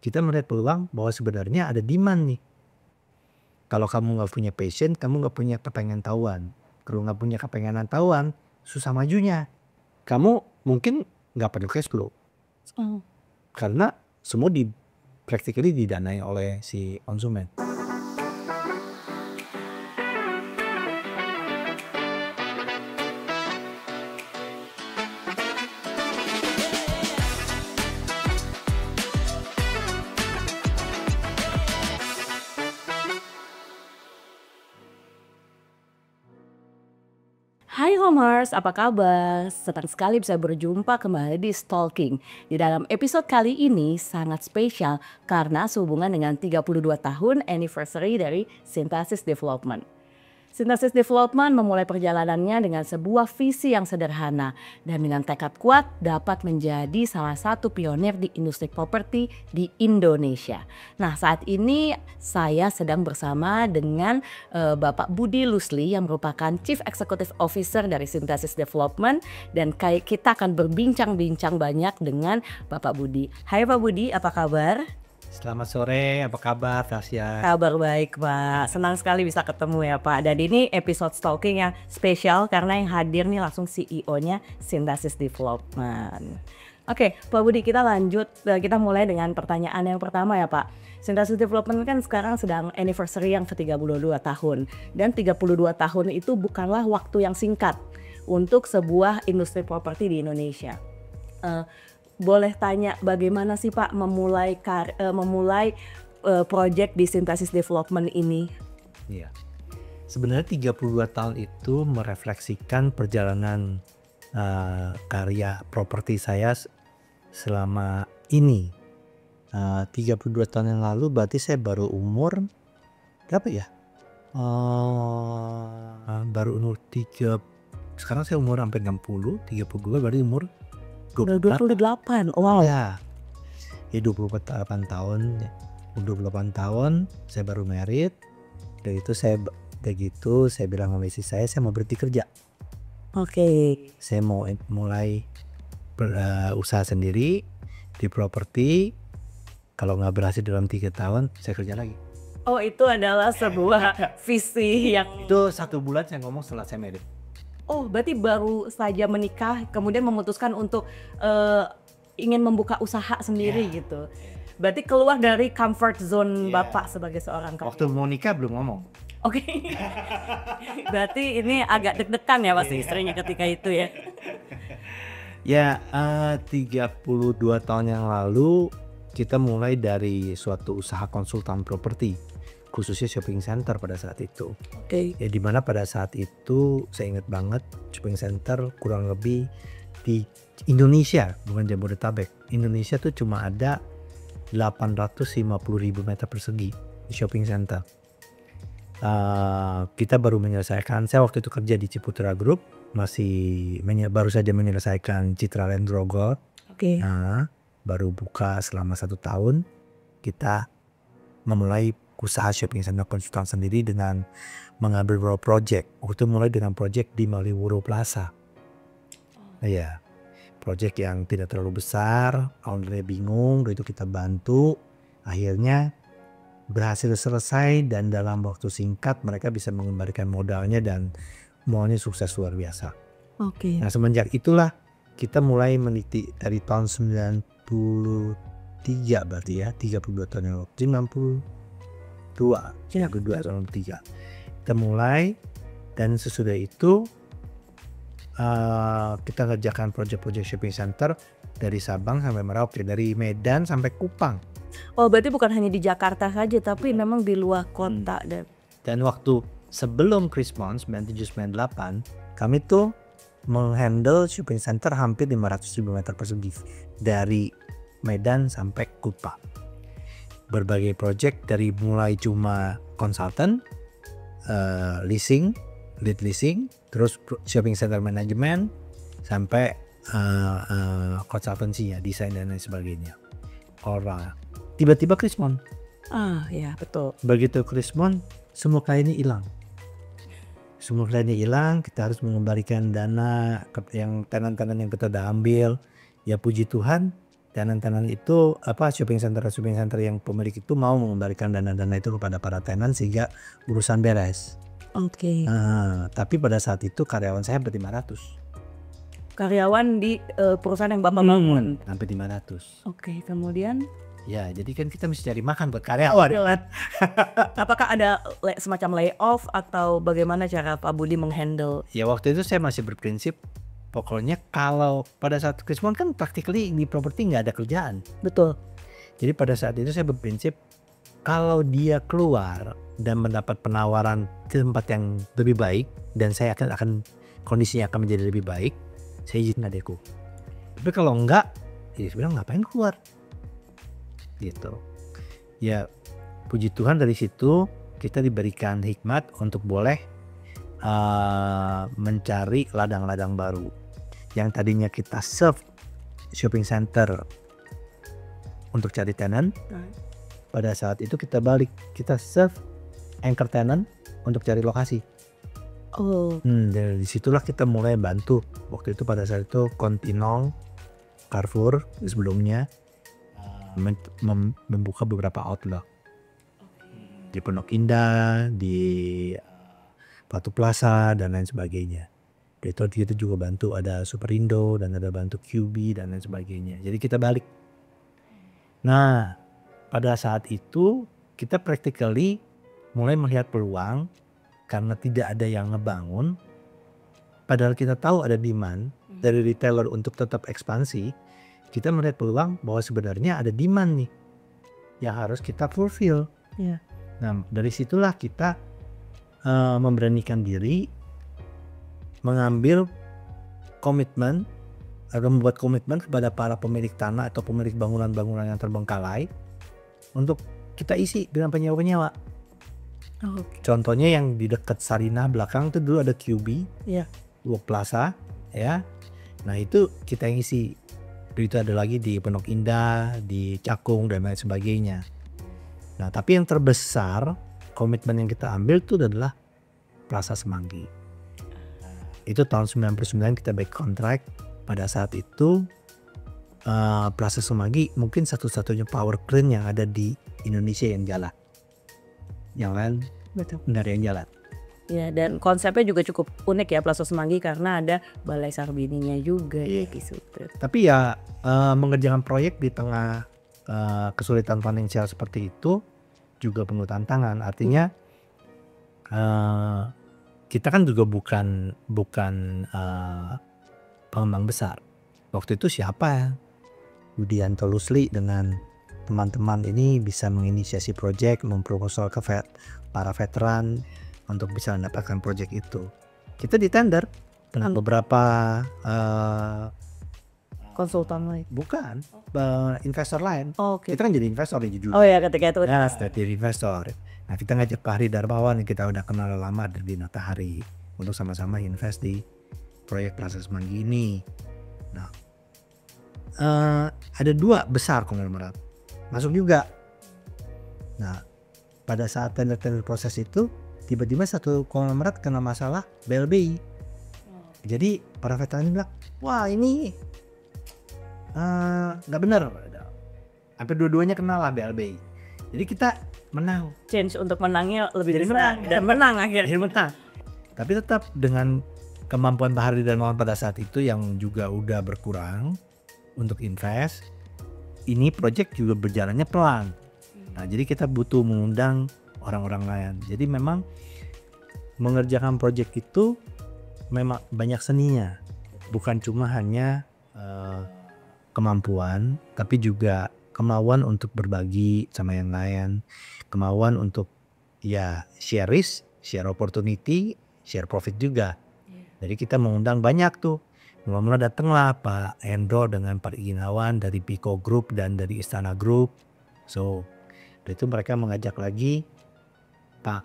kita melihat peluang bahwa sebenarnya ada demand nih. Kalau kamu nggak punya passion, kamu nggak punya kepengen tahuan. Kalau nggak punya kepengenan tahuan, susah majunya. Kamu mungkin nggak perlu cash flow. Karena semua practically didanai oleh si konsumen. Hai Homers, apa kabar? Senang sekali bisa berjumpa kembali di Stalking. Di dalam episode kali ini sangat spesial karena sehubungan dengan 32 tahun anniversary dari Synthesis Development. Synthesis Development memulai perjalanannya dengan sebuah visi yang sederhana dan dengan tekad kuat dapat menjadi salah satu pionir di industri properti di Indonesia. Nah, saat ini saya sedang bersama dengan Bapak Budi Lusli yang merupakan Chief Executive Officer dari Synthesis Development dan kita akan berbincang-bincang banyak dengan Bapak Budi. Hai Pak Budi, apa kabar? Selamat sore, apa kabar Tasya? Kabar baik Pak, senang sekali bisa ketemu ya Pak. Dan ini episode Stalking yang spesial karena yang hadir nih langsung CEO-nya Synthesis Development. Oke Pak Budi, kita lanjut, kita mulai dengan pertanyaan yang pertama ya Pak. Synthesis Development kan sekarang sedang anniversary yang ke-32 tahun. Dan 32 tahun itu bukanlah waktu yang singkat untuk sebuah industri properti di Indonesia. Boleh tanya bagaimana sih Pak memulai project di Synthesis Development ini? Iya. Sebenarnya 32 tahun itu merefleksikan perjalanan karya properti saya selama ini. 32 tahun yang lalu berarti saya baru umur berapa ya? Baru umur 3, sekarang saya umur hampir 60, 32 berarti umur 28. Wow. Ya, 28 tahun. 28 tahun saya baru married. Dari itu saya bilang sama istri saya mau berhenti kerja. Oke. Saya mau mulai usaha sendiri di properti. Kalau nggak berhasil dalam 3 tahun, saya kerja lagi. Oh, itu adalah sebuah visi yang... Itu 1 bulan saya ngomong setelah saya married. Oh, berarti baru saja menikah, kemudian memutuskan untuk ingin membuka usaha sendiri gitu. Berarti keluar dari comfort zone Bapak sebagai seorang karyawan. Waktu mau nikah belum ngomong. Oke. Berarti ini agak deg-degan ya pasti istrinya ketika itu ya. Ya, 32 tahun yang lalu kita mulai dari suatu usaha konsultan properti. Khususnya shopping center pada saat itu. Oke. Ya, dimana pada saat itu saya ingat banget shopping center kurang lebih di Indonesia, bukan Jabodetabek. Indonesia tuh cuma ada 850.000 meter persegi di shopping center. Kita baru menyelesaikan, saya waktu itu kerja di Ciputra Group, baru saja menyelesaikan Citra Land Grogol. Oke. Nah, baru buka selama 1 tahun, kita memulai usaha shopping center konsultan sendiri dengan mengambil beberapa project. Waktu itu mulai dengan project di Malioboro Plaza. Iya, project yang tidak terlalu besar, ownernya bingung, itu kita bantu. Akhirnya berhasil selesai dan dalam waktu singkat mereka bisa mengembalikan modalnya dan mallnya sukses luar biasa. Oke. Nah, semenjak itulah kita mulai meneliti dari tahun 93 berarti ya, 32 tahun yang lalu, 92 tahun 3 kita mulai, dan sesudah itu kita kerjakan project-project shopping center dari Sabang sampai Merauke, dari Medan sampai Kupang. Oh, berarti bukan hanya di Jakarta saja tapi memang di luar kota. Dan waktu sebelum Krismon 97-98 kami tuh menghandle shopping center hampir 500.000 meter persegi dari Medan sampai Kupang. Berbagai project dari mulai cuma konsultan, leasing, lead leasing, terus shopping center management, sampai konsultansinya, desain dan lain sebagainya. Tiba-tiba Krismon. Ya betul. Begitu Krismon, semua kliennya hilang. Kita harus mengembalikan dana yang tenan-tenan yang kita udah ambil. Ya puji Tuhan, Tenan-tenan itu shopping center yang pemilik itu mau mengembalikan dana-dana itu kepada para tenan sehingga urusan beres. Oke. Tapi pada saat itu karyawan saya sampai 500. Karyawan di perusahaan yang Bapak bangun. Sampai 500. Oke, kemudian Ya, jadi kan kita mesti cari makan buat karyawan. apakah ada semacam layoff atau bagaimana cara Pak Budi menghandle? Ya waktu itu saya masih berprinsip pokoknya kalau pada saat Krismon kan practically di properti nggak ada kerjaan. Betul. Jadi pada saat itu saya berprinsip kalau dia keluar dan mendapat penawaran ke tempat yang lebih baik dan saya akan kondisinya akan menjadi lebih baik, saya izin adekku. Tapi kalau enggak, ya saya bilang ngapain keluar? Gitu. Ya puji Tuhan dari situ kita diberikan hikmat untuk boleh mencari ladang-ladang baru. Yang tadinya kita serve shopping center untuk cari tenant, pada saat itu kita balik, kita serve anchor tenant untuk cari lokasi. Dari disitulah kita mulai bantu. Waktu itu pada saat itu Kontinong, Carrefour sebelumnya membuka beberapa outlet di Pondok Indah, di Batu Plaza dan lain sebagainya. Itu kita juga bantu ada Superindo dan ada bantu QB dan lain sebagainya. Jadi kita balik. Nah, pada saat itu kita practically mulai melihat peluang karena tidak ada yang ngebangun. Padahal kita tahu ada demand dari retailer untuk tetap ekspansi. Kita melihat peluang bahwa sebenarnya ada demand nih yang harus kita fulfill. Yeah. Nah, dari situlah kita memberanikan diri mengambil komitmen atau membuat komitmen kepada para pemilik tanah atau pemilik bangunan-bangunan yang terbengkalai untuk kita isi dengan penyewa-penyewa. Contohnya yang di dekat Sarinah belakang itu dulu ada QB, Work Plaza, ya. Nah itu kita yang isi. Itu ada lagi di Pondok Indah, di Cakung dan lain sebagainya. Nah tapi yang terbesar komitmen yang kita ambil itu adalah Plaza Semanggi. Itu tahun 99 kita back kontrak. Pada saat itu Plaza Semanggi mungkin satu-satunya power crane yang ada di Indonesia yang jalan. Yang lain benar yang jalan. Ya, dan konsepnya juga cukup unik ya Plaza Semanggi karena ada balai sarbininya juga di situ. Tapi ya mengerjakan proyek di tengah kesulitan finansial seperti itu juga penuh tantangan. Artinya kita kan juga bukan pengembang besar. Waktu itu siapa Budianto Lusli dengan teman-teman ini bisa menginisiasi proyek, memproposal ke para veteran untuk bisa mendapatkan proyek itu. Kita di tender dengan beberapa konsultan lain. Bukan investor lain. Kita kan jadi investor ya jujur. Oh ya ketika itu. Ya, jadi investor. Nah kita ngajak Pak Hari Darmawan yang kita udah kenal lama dari Matahari untuk sama-sama invest di proyek Plaza Semanggi ini. Nah ada 2 besar konglomerat masuk juga. Nah pada saat tender proses itu tiba-tiba satu konglomerat kena masalah BLBI. Jadi para veteran bilang, wah ini nggak benar. Hampir dua-duanya kena lah BLBI. Jadi kita menang. Change untuk menangnya lebih Jadi besar. menang. Dan menang akhirnya. Menang. Tapi tetap dengan kemampuan Pak Hari Darmawan pada saat itu yang juga udah berkurang untuk invest. Ini project juga berjalannya pelan. Nah jadi kita butuh mengundang orang-orang lain. Jadi memang mengerjakan proyek itu memang banyak seninya, bukan cuma hanya kemampuan, tapi juga kemauan untuk berbagi sama yang lain, kemauan untuk ya share risk, share opportunity, share profit juga. Jadi kita mengundang banyak tuh. Mula-mula datanglah Pak Hendro dengan Pak Ginawan dari Pico Group dan dari Istana Group. So dari itu mereka mengajak lagi Pak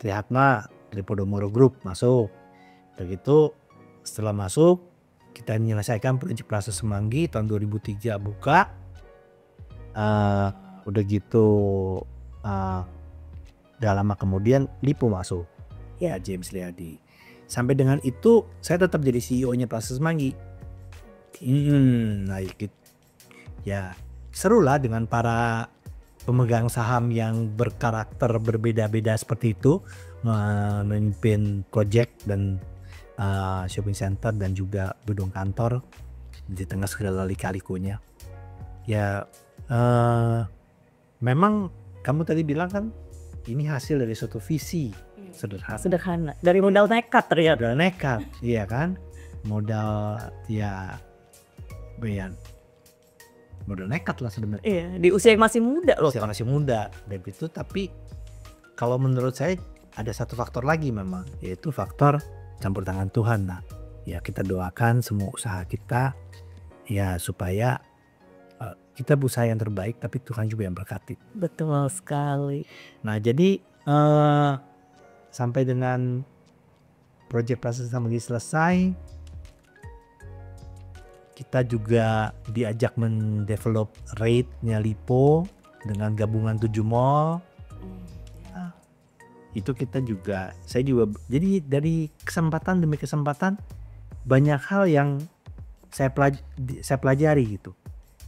Trihatma dari Podomoro Group masuk. Begitu setelah masuk kita menyelesaikan proyek Plaza Semanggi tahun 2003 buka. Udah gitu udah lama kemudian Lipo masuk. Ya James Liadi. Sampai dengan itu saya tetap jadi CEO-nya Plaza Semanggi. Nah Ya seru lah dengan para pemegang saham yang berkarakter berbeda-beda seperti itu memimpin project dan shopping center dan juga gedung kantor di tengah segala lika-likunya. Ya memang kamu tadi bilang kan ini hasil dari suatu visi Sederhana. Dari modal nekat ternyata. modal nekat, iya kan? Modal modal nekat lah sebenarnya. Iya, di usia yang masih muda loh. Saya masih muda dan itu, tapi kalau menurut saya ada satu faktor lagi memang, yaitu faktor campur tangan Tuhan. Nah, ya kita doakan semua usaha kita ya supaya kita berusaha yang terbaik, tapi Tuhan juga yang berkati. Betul sekali. Nah, jadi sampai dengan Project Plaza Semanggi selesai, kita juga diajak mendevelop rate-nya Lipo dengan gabungan 7 mall. Nah, itu kita juga, saya juga, jadi dari kesempatan demi kesempatan banyak hal yang saya pelajari gitu.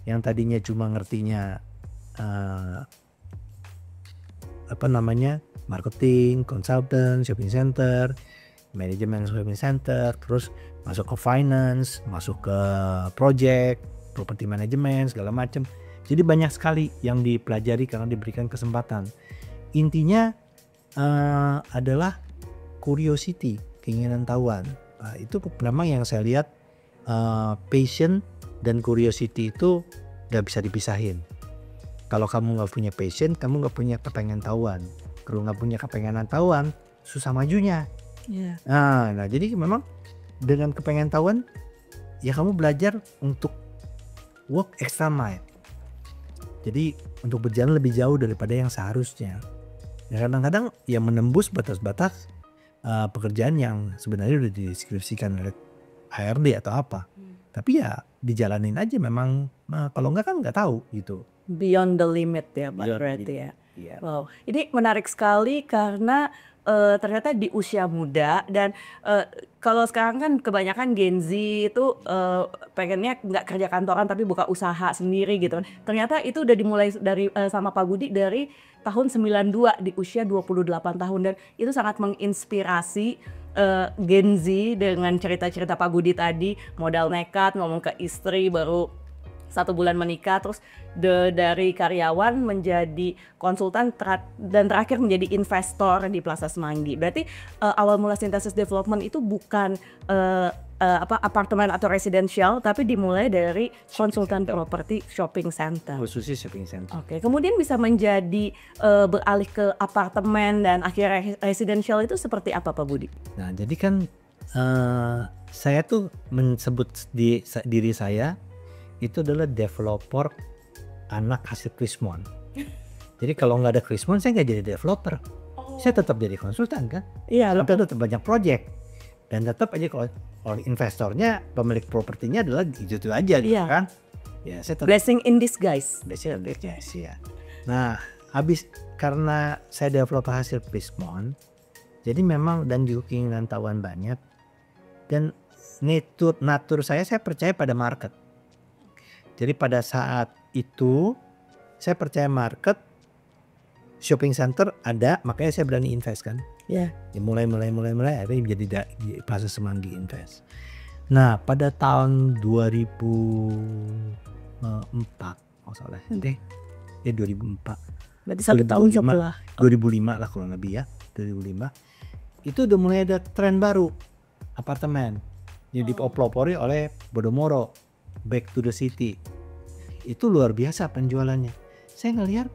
Yang tadinya cuma ngertinya marketing, consultant, shopping center, manajemen shopping center, terus masuk ke finance, masuk ke project, property management, segala macam. Jadi banyak sekali yang dipelajari karena diberikan kesempatan. Intinya adalah curiosity, keinginan tahuan. Nah, itu memang yang saya lihat, passion dan curiosity itu gak bisa dipisahin. Kalau kamu gak punya passion, kamu gak punya kepengen tahuan. Kalau gak punya kepengenan tahuan, susah majunya. Yeah. Nah, jadi memang dengan kepengen tahuan, ya kamu belajar untuk work extra mile. Jadi untuk berjalan lebih jauh daripada yang seharusnya. Ya kadang-kadang ya menembus batas-batas pekerjaan yang sebenarnya udah dideskripsikan oleh HRD atau apa. Tapi ya dijalanin aja memang, kalau enggak kan nggak tahu gitu. Beyond the limit ya Pak berarti ya. Yeah. Wow, ini menarik sekali karena ternyata di usia muda dan kalau sekarang kan kebanyakan Gen Z itu pengennya nggak kerja kantoran tapi buka usaha sendiri gitu. Ternyata itu udah dimulai dari sama Pak Budi dari tahun 92 di usia 28 tahun dan itu sangat menginspirasi Gen Z dengan cerita-cerita Pak Budi tadi, modal nekat ngomong ke istri baru 1 bulan menikah, terus dari karyawan menjadi konsultan dan terakhir menjadi investor di Plaza Semanggi. Berarti awal mula Synthesis Development itu bukan apartemen atau residential, tapi dimulai dari konsultan properti shopping center. Khususnya shopping center. Oke, kemudian bisa menjadi beralih ke apartemen dan akhirnya residential itu seperti apa Pak Budi? Nah, jadi kan saya tuh menyebut diri saya itu adalah developer anak hasil Krismon. Jadi kalau nggak ada Krismon saya nggak jadi developer. Saya tetap jadi konsultan kan. Iya, tapi tetap banyak project dan tetap aja kalau investornya pemilik propertinya adalah itu aja gitu kan. Ya saya tetap blessing in disguise. Blessing in disguise ya. Nah habis karena saya developer hasil Krismon, jadi memang dan juga keinginan tahuan banyak dan natur saya percaya pada market. Jadi pada saat itu saya percaya market, shopping center ada, makanya saya berani invest kan. Ya. Mulai akhirnya menjadi di Plaza Semanggi invest. Nah pada tahun 2004, salah deh, 2004. Berarti 1 tahun setelah 2005 lah kurang lebih ya, 2005. Itu udah mulai ada tren baru apartemen yang dipelopori oleh Podomoro. Back to the city, itu luar biasa penjualannya. Saya ngelihat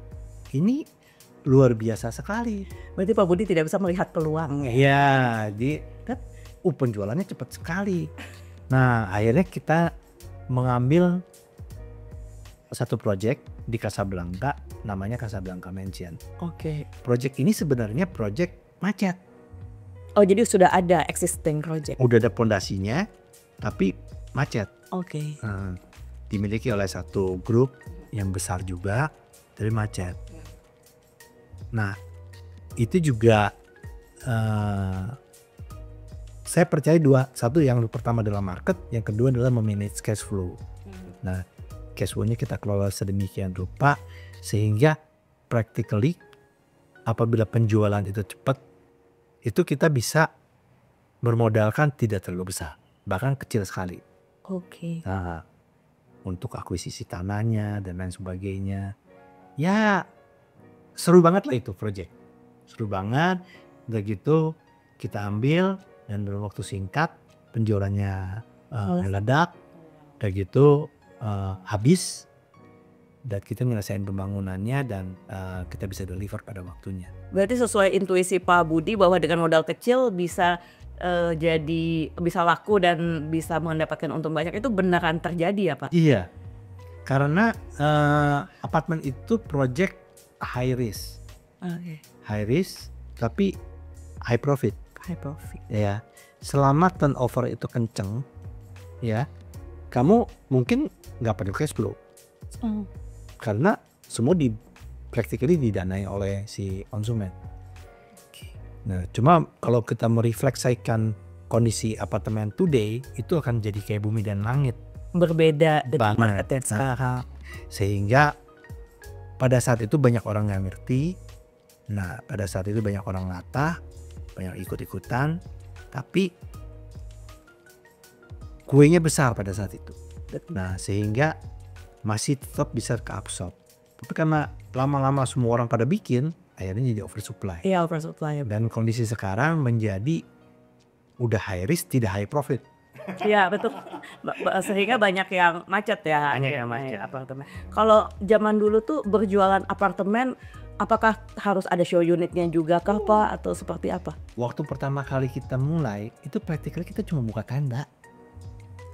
ini luar biasa sekali. Berarti Pak Budi tidak bisa melihat peluang ya? Iya, penjualannya cepat sekali. Nah akhirnya kita mengambil satu project di Casablanca, namanya Casablanca Mansion. Oke. Project ini sebenarnya project macet. Oh jadi sudah ada existing project? Udah ada pondasinya, tapi macet. Oke. Dimiliki oleh satu grup yang besar juga dari macet. Nah itu juga saya percaya satu yang pertama adalah market, yang kedua adalah memanage cash flow. Nah cash flow-nya kita kelola sedemikian rupa sehingga practically apabila penjualan itu cepat, itu kita bisa bermodalkan tidak terlalu besar, bahkan kecil sekali. Oke. Nah, untuk akuisisi tanahnya dan lain sebagainya, ya seru banget lah itu project. Seru banget, udah gitu kita ambil dan dalam waktu singkat penjualannya meledak, udah gitu habis dan kita nyelesain pembangunannya dan kita bisa deliver pada waktunya. Berarti sesuai intuisi Pak Budi bahwa dengan modal kecil bisa jadi bisa laku dan bisa mendapatkan untung banyak, itu beneran terjadi ya Pak? Iya, karena apartemen itu project high risk. High risk tapi high profit. High profit. Ya, selama turnover itu kenceng, ya, kamu mungkin nggak perlu cash flow karena semua practically didanai oleh si konsumen. Nah, cuma kalau kita merefleksikan kondisi apartemen today, itu akan jadi kayak bumi dan langit. Berbeda dengan Banget. market yang sekarang. Sehingga pada saat itu banyak orang nggak ngerti. Nah, pada saat itu banyak orang latah, banyak ikut-ikutan, tapi kuenya besar pada saat itu. Nah, sehingga masih tetap bisa keabsorb. Tapi karena lama-lama semua orang pada bikin, akhirnya jadi oversupply. Iya, oversupply. Dan kondisi sekarang menjadi udah high risk tidak high profit. Iya betul. Sehingga banyak yang macet ya. Banyak yang macet. Apartemen. Kalau zaman dulu tuh berjualan apartemen, apakah harus ada show unitnya juga kah Pak atau seperti apa? Waktu pertama kali kita mulai, itu practically kita cuma buka tenda.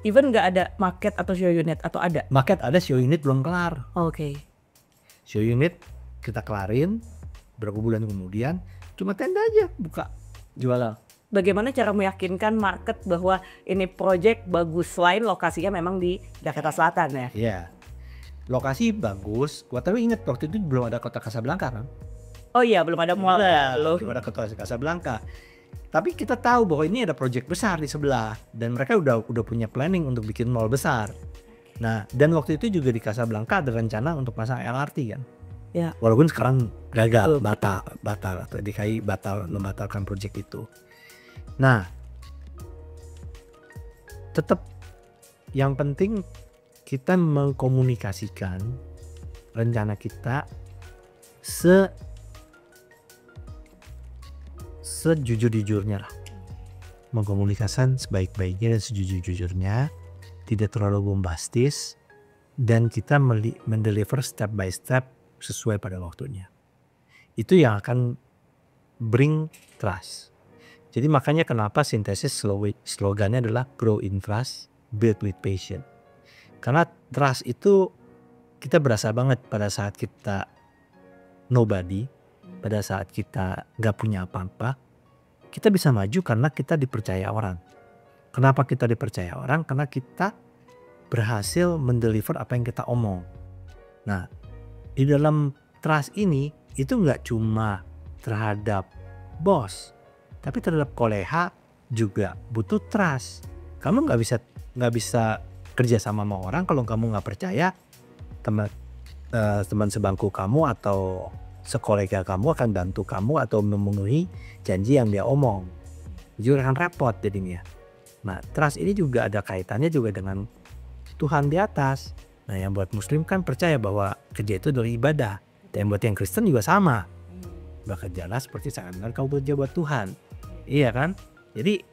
Even nggak ada market atau show unit atau ada? Market ada, show unit belum kelar. Oke. Show unit kita kelarin, berapa bulan kemudian cuma tenda aja buka jualan. Bagaimana cara meyakinkan market bahwa ini project bagus selain lokasinya memang di Jakarta Selatan ya? Iya, lokasi bagus. Tapi ingat waktu itu belum ada kota Casablanca kan? Oh iya, belum ada mall. Belum ada kota Casablanca. Tapi kita tahu bahwa ini ada project besar di sebelah dan mereka udah punya planning untuk bikin mall besar. Nah, dan waktu itu juga di Casablanca ada rencana untuk pasang LRT kan? Ya. Walaupun sekarang gagal, batal atau DKI membatalkan project itu. Nah, tetap yang penting kita mengkomunikasikan rencana kita sejujur-jujurnya lah. Mengkomunikasikan sebaik-baiknya dan sejujur-jujurnya, tidak terlalu bombastis, dan kita mendeliver step by step sesuai pada waktunya. Itu yang akan bring trust. Jadi makanya kenapa Sintesis slogannya adalah grow in trust, build with patience. Karena trust itu kita berasa banget pada saat kita nobody, pada saat kita gak punya apa-apa, kita bisa maju karena kita dipercaya orang. Kenapa kita dipercaya orang? Karena kita berhasil mendeliver apa yang kita omong. Nah, di dalam trust ini itu gak cuma terhadap bos, tapi terhadap koleha juga butuh trust. Kamu nggak bisa kerja sama orang kalau kamu nggak percaya teman sebangku kamu atau sekolega kamu akan bantu kamu atau memenuhi janji yang dia omong. Juga akan repot jadinya. Nah, trust ini juga ada kaitannya juga dengan Tuhan di atas. Nah, yang buat Muslim kan percaya bahwa kerja itu adalah ibadah. Dan buat yang Kristen juga sama. Bekerjalah seperti seakan-akan kau bekerja buat Tuhan. Iya kan? Jadi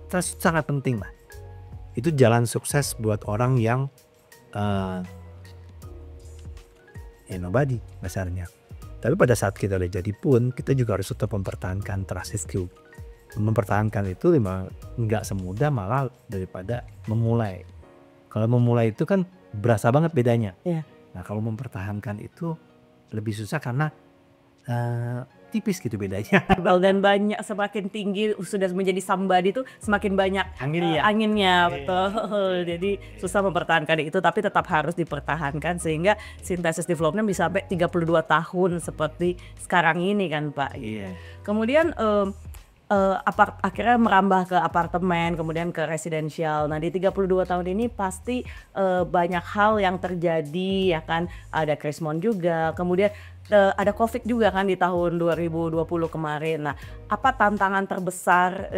trust sangat penting lah. Itu jalan sukses buat orang yang nobody dasarnya. Tapi pada saat kita udah jadi pun, kita juga harus tetap mempertahankan trust itu. Mempertahankan itu nggak semudah malah daripada memulai. Kalau memulai itu kan berasa banget bedanya. Yeah. Nah, kalau mempertahankan itu lebih susah karena tipis gitu bedanya. Dan banyak, semakin tinggi sudah menjadi somebody itu semakin banyak anginnya betul. Jadi susah mempertahankan itu, tapi tetap harus dipertahankan sehingga Sintesis Development bisa sampai 32 tahun seperti sekarang ini kan Pak. Iya. Kemudian akhirnya merambah ke apartemen, kemudian ke residensial. Nah di 32 tahun ini pasti banyak hal yang terjadi ya kan, ada krismon juga, kemudian ada Covid juga kan di tahun 2020 kemarin. Nah apa tantangan terbesar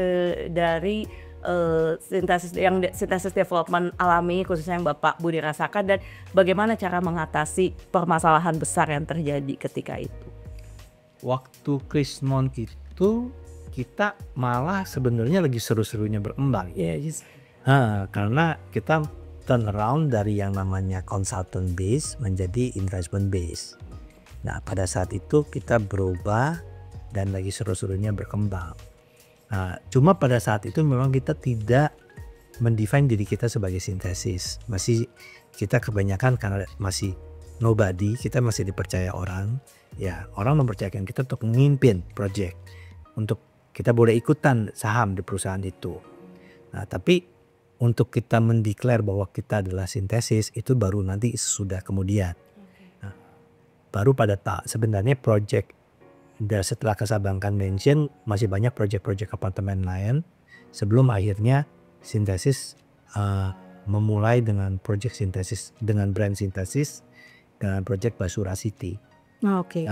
dari sintesis development alami khususnya yang Bapak Budi rasakan, dan bagaimana cara mengatasi permasalahan besar yang terjadi ketika itu? Waktu Krismon itu kita malah sebenarnya lagi seru-serunya berkembang. Yes. Karena kita turn around dari yang namanya consultant base menjadi investment base. Nah pada saat itu kita berubah dan lagi seru-serunya berkembang. Nah, cuma pada saat itu memang kita tidak mendefine diri kita sebagai sintesis. Masih kita kebanyakan karena masih nobody, kita masih dipercaya orang. Ya, orang mempercayakan kita untuk memimpin project. Untuk kita boleh ikutan saham di perusahaan itu. Nah, tapi untuk kita mendeklar bahwa kita adalah sintesis itu baru nanti sesudah kemudian. Nah, baru pada sebenarnya project dan setelah Casablanca mention masih banyak project-project apartemen lain sebelum akhirnya sintesis memulai dengan project sintesis dengan brand sintesis dengan project Basura City. Oke.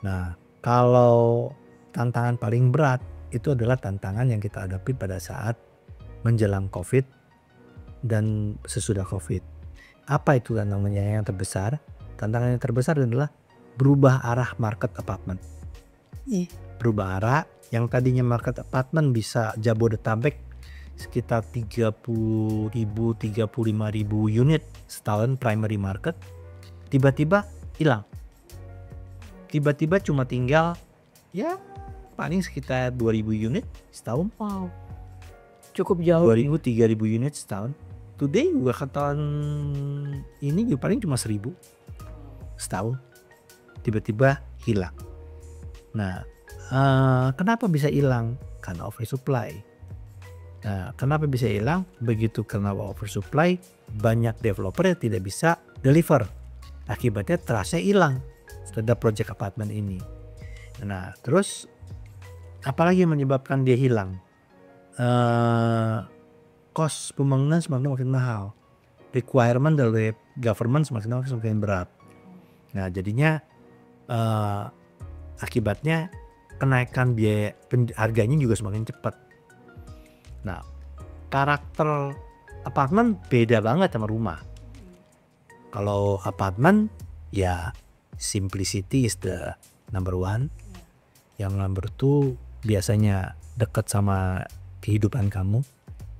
Nah kalau tantangan paling berat itu adalah tantangan yang kita hadapi pada saat menjelang COVID dan sesudah COVID. Apa itu tantangannya yang terbesar? Tantangan yang terbesar adalah berubah arah market apartemen. Berubah arah yang tadinya market apartemen bisa Jabodetabek sekitar 30.000 35.000 unit setahun primary market, tiba-tiba hilang. Tiba-tiba cuma tinggal ya paling sekitar 2.000 unit setahun. Wow. Cukup jauh. 2.000 3.000 unit setahun. Today juga ke tahun ini juga paling cuma 1.000 setahun. Tiba-tiba hilang. Nah, kenapa bisa hilang? Karena oversupply. Nah, kenapa bisa hilang? Begitu karena oversupply, banyak developer yang tidak bisa deliver. Akibatnya trustnya hilang terhadap project apartemen ini. Nah, terus apalagi yang menyebabkan dia hilang? Cost pembangunan semakin makin mahal. Requirement dari government semakin berat. Nah, jadinya akibatnya kenaikan biaya harganya juga semakin cepat. Nah, karakter apartemen beda banget sama rumah. Kalau apartemen ya simplicity is the number one. Yang number two biasanya dekat sama kehidupan kamu.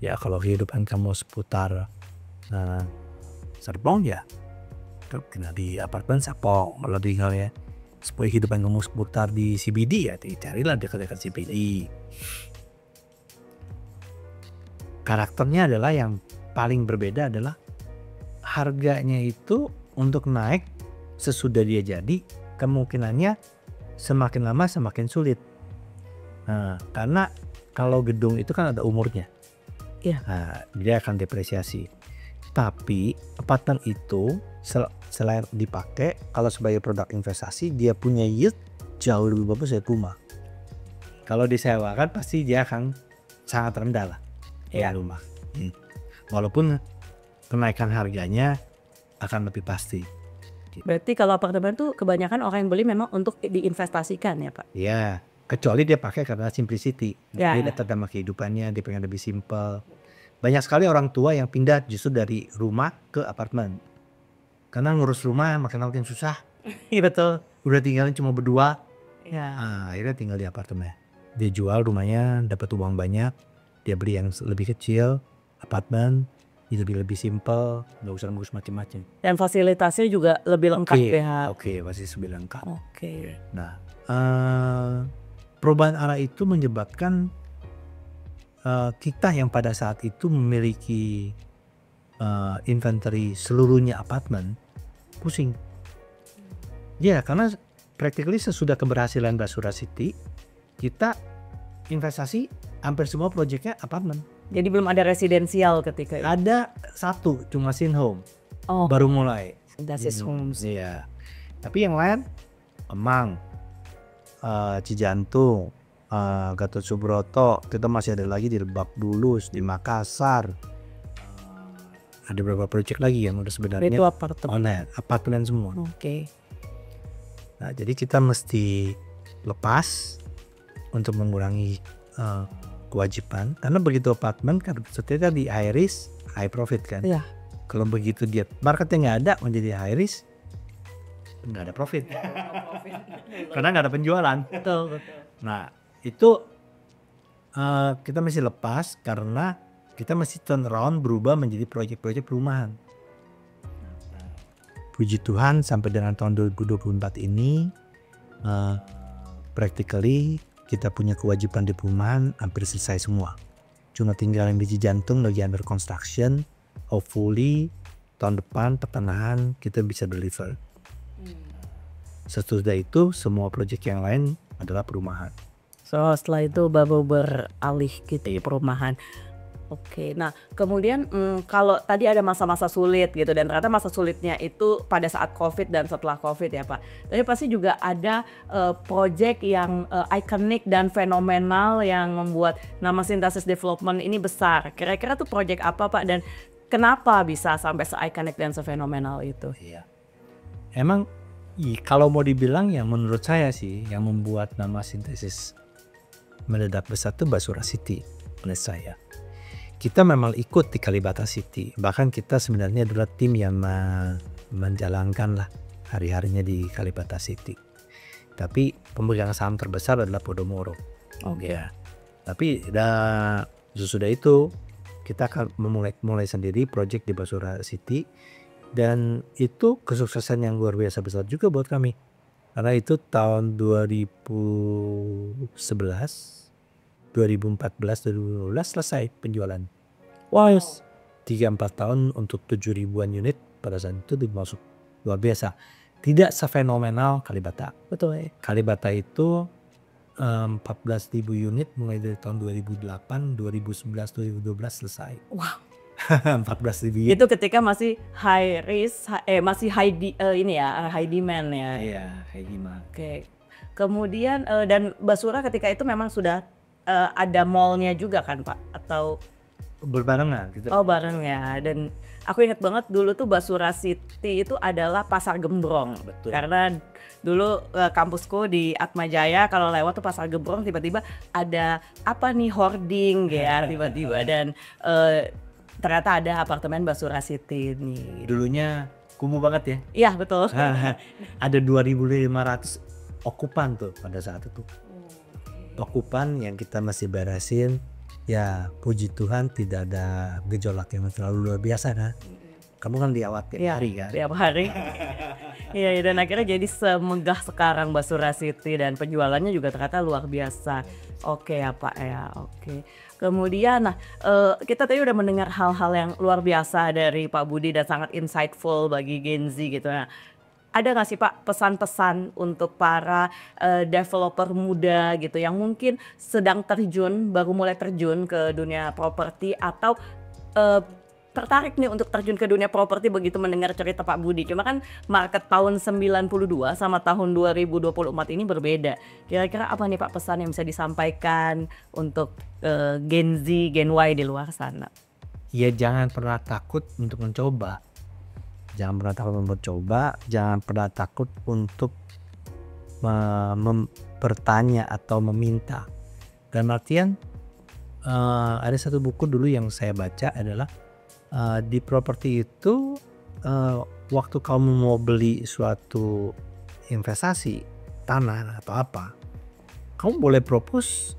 Ya kalau kehidupan kamu seputar Serpong ya tinggal di apartemen Serpong. Kalau tinggal ya supaya kehidupan kamu seputar di CBD ya carilah dekat-dekat CBD. Karakternya adalah yang paling berbeda adalah harganya itu untuk naik sesudah dia jadi kemungkinannya semakin lama semakin sulit. Nah, karena kalau gedung itu kan ada umurnya. Iya. Nah, dia akan depresiasi. Tapi apartemen itu selain dipakai kalau sebagai produk investasi dia punya yield jauh lebih bagus dari rumah. Kalau disewakan pasti dia akan sangat rendah lah ya rumah. Walaupun kenaikan harganya akan lebih pasti. Berarti kalau apartemen tuh kebanyakan orang yang beli memang untuk diinvestasikan ya Pak? Ya, kecuali dia pakai karena simplicity. Ya. Dia datang sama kehidupannya, dia pengen lebih simple. Banyak sekali orang tua yang pindah justru dari rumah ke apartemen. Karena ngurus rumah makin susah. Iya betul. Udah tinggalin cuma berdua. Ya. Akhirnya tinggal di apartemen. Dia jual rumahnya, dapat uang banyak. Dia beli yang lebih kecil, apartemen, lebih simple, nggak usah ngurus macam-macam. Dan fasilitasnya juga lebih lengkap ya. Oke, masih lebih lengkap. Oke. Nah, perubahan arah itu menyebabkan kita yang pada saat itu memiliki inventory seluruhnya apartemen pusing. Ya, karena practically sesudah keberhasilan Basura City, kita investasi hampir semua proyeknya apartemen. Jadi belum ada residensial ketika itu? Ada satu, cuma Sin Home. Oh, Baru mulai. Sintesis Homes. Iya. Tapi yang lain, Kemang, Cijantung, Gatot Subroto, kita masih ada lagi di Lebak Bulus, di Makassar. Ada beberapa proyek lagi yang udah sebenarnya Itu apartemen semua. Oke. Nah, jadi kita mesti lepas untuk mengurangi kewajiban, karena begitu apartemen kan setiap di high risk high profit kan. Iya. Kalau begitu dia marketnya nggak ada, menjadi high risk nggak ada profit karena nggak ada penjualan. Betul. Nah itu kita mesti lepas karena kita mesti turn around, berubah menjadi proyek-proyek perumahan. Puji Tuhan sampai dengan tahun 2024 ini practically kita punya kewajiban di perumahan hampir selesai semua. Cuma tinggal yang di Cijantung lagi under construction. Hopefully tahun depan pertengahan kita bisa deliver. Sesudah itu semua proyek yang lain adalah perumahan. So setelah itu baru beralih gitu ya perumahan. Oke, nah kemudian kalau tadi ada masa-masa sulit gitu dan ternyata masa sulitnya itu pada saat COVID dan setelah COVID ya Pak. Tapi pasti juga ada project yang ikonik dan fenomenal yang membuat nama Synthesis Development ini besar. Kira-kira tuh project apa Pak dan kenapa bisa sampai se-ikonik dan se-fenomenal itu? Iya. Emang kalau mau dibilang ya menurut saya sih yang membuat nama Synthesis mendadak besar tuh Basura City menurut saya. Kita memang ikut di Kalibata City, bahkan kita sebenarnya adalah tim yang menjalankan lah hari-harinya di Kalibata City. Tapi pemegang saham terbesar adalah Podomoro. Oke. Ya. Tapi sesudah itu kita akan mulai sendiri project di Basura City dan itu kesuksesan yang luar biasa besar juga buat kami. Karena itu tahun 2011 2014, 2015 selesai penjualan. Wow. 3-4 tahun untuk 7.000-an unit pada saat itu dimasuk luar biasa. Tidak sefenomenal Kalibata. Betul ya. Kalibata itu 14.000 unit mulai dari tahun 2008, 2011, 2012 selesai. Wow. 14.000 unit. Itu ketika masih high risk, masih high demand ya. Iya, high demand. Oke. Kemudian dan Basura ketika itu memang sudah ada mallnya juga kan Pak atau berbarengan gitu. Oh bareng ya. Dan aku ingat banget dulu tuh Basura City itu adalah pasar gembrong. Betul. Karena dulu kampusku di Atmajaya kalau lewat tuh pasar gembrong tiba-tiba ada apa nih hoarding ya tiba-tiba dan ternyata ada apartemen Basura City nih. Dulunya kumuh banget ya. Iya betul. Ada 2.500 okupan tuh pada saat itu. Okupan yang kita masih beresin, ya puji Tuhan tidak ada gejolak yang terlalu luar biasa kan. Kamu kan diawat tiap hari kan. Tiap hari. Iya dan akhirnya jadi semegah sekarang Basura City dan penjualannya juga ternyata luar biasa. Oke ya Pak ya, oke. Kemudian kita tadi udah mendengar hal-hal yang luar biasa dari Pak Budi dan sangat insightful bagi Gen Z gitu ya. Ada nggak sih Pak pesan-pesan untuk para developer muda gitu yang mungkin sedang baru mulai terjun ke dunia properti atau tertarik nih untuk terjun ke dunia properti begitu mendengar cerita Pak Budi. Cuma kan market tahun 92 sama tahun 2024 ini berbeda. Kira-kira apa nih Pak pesan yang bisa disampaikan untuk Gen Z, Gen Y di luar sana? Ya jangan pernah takut untuk mencoba. Jangan pernah takut untuk mencoba, jangan pernah takut untuk bertanya atau meminta. Dalam artian ada satu buku dulu yang saya baca adalah di properti itu waktu kamu mau beli suatu investasi tanah atau apa, kamu boleh propose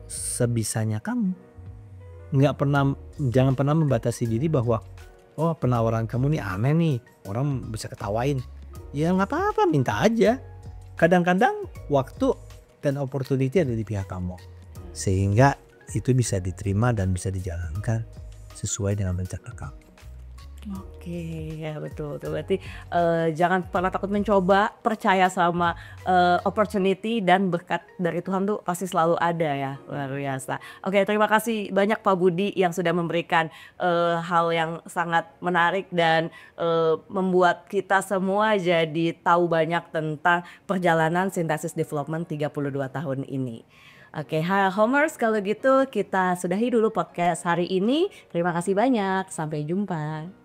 sebisanya kamu. Jangan pernah membatasi diri bahwa oh penawaran kamu nih aneh nih, orang bisa ketawain. Ya nggak apa-apa, minta aja. Kadang-kadang waktu dan opportunity ada di pihak kamu, sehingga itu bisa diterima dan bisa dijalankan sesuai dengan rencana kamu. Oke, ya betul betul. Berarti, jangan pernah takut mencoba, percaya sama, opportunity dan berkat dari Tuhan tuh pasti selalu ada ya, luar biasa. Oke, terima kasih banyak Pak Budi yang sudah memberikan, hal yang sangat menarik dan, membuat kita semua jadi tahu banyak tentang perjalanan Synthesis Development 32 tahun ini. Oke, Homers kalau gitu kita sudahi dulu podcast hari ini. Terima kasih banyak, sampai jumpa.